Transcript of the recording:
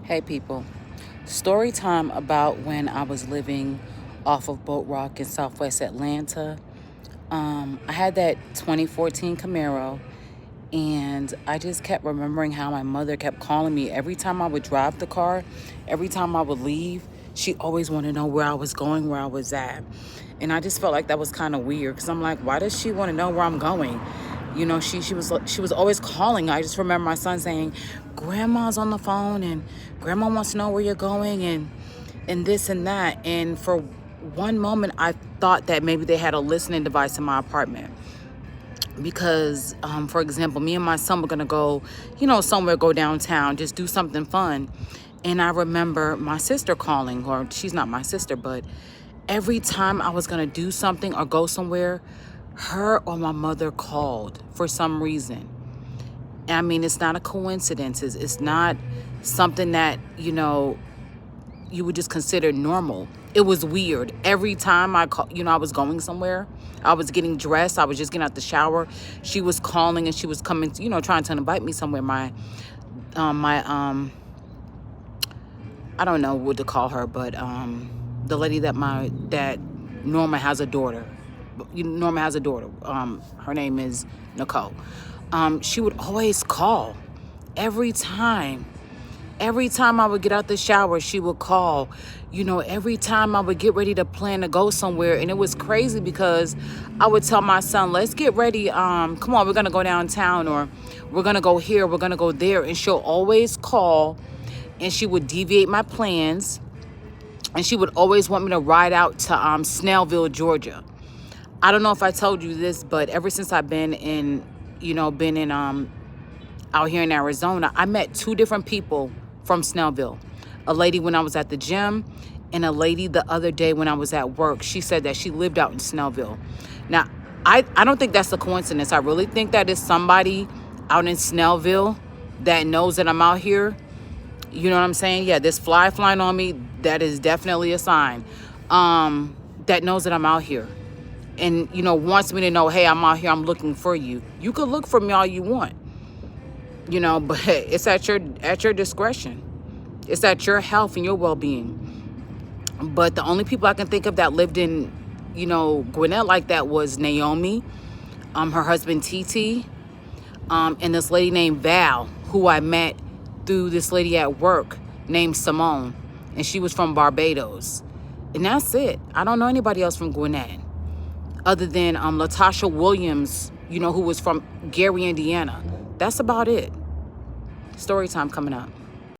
Hey people, story time about when I was living off of Boat Rock in Southwest Atlanta. I had that 2014 Camaro, and I just kept remembering how my mother kept calling me every time I would drive the car, every time I would leave. She always wanted to know where I was going, where I was at. And I just felt like that was kind of weird because I'm like, why does she want to know where I'm going? She was always calling. I just remember my son saying, "Grandma's on the phone and Grandma wants to know where you're going and this and that." And for one moment, I thought that maybe they had a listening device in my apartment because, for example, me and my son were gonna go, somewhere, go downtown, just do something fun. And I remember my sister calling, or she's not my sister, but every time I was gonna do something or go somewhere, her or my mother called for some reason. I mean, it's not a coincidence. It's not something that, you would just consider normal. It was weird. Every time I was going somewhere, I was getting dressed, I was just getting out the shower, she was calling and she was coming, trying to invite me somewhere. I don't know what to call her, but the lady that Norma has a daughter. Norma has a daughter. Her name is Nicole. She would always call every time. Every time I would get out the shower, she would call. Every time I would get ready to plan to go somewhere. And it was crazy because I would tell my son, let's get ready. Come on, we're going to go downtown, or we're going to go here, we're going to go there. And she'll always call, and she would deviate my plans. And she would always want me to ride out to Snellville, Georgia. I don't know if I told you this, but ever since I've been in out here in Arizona, I met two different people from Snellville. A lady when I was at the gym, and a lady the other day when I was at work. She said that she lived out in Snellville. Now, I don't think that's a coincidence. I really think that is somebody out in Snellville that knows that I'm out here. You know what I'm saying? Yeah, this fly flying on me, that is definitely a sign. That knows that I'm out here. And, wants me to know, hey, I'm out here, I'm looking for you. You could look for me all you want. But it's at your discretion. It's at your health and your well-being. But the only people I can think of that lived in, Gwinnett like that was Naomi, her husband TT, and this lady named Val, who I met through this lady at work named Simone, and she was from Barbados. And that's it. I don't know anybody else from Gwinnett other than Latasha Williams, who was from Gary, Indiana. That's about it. Story time coming up.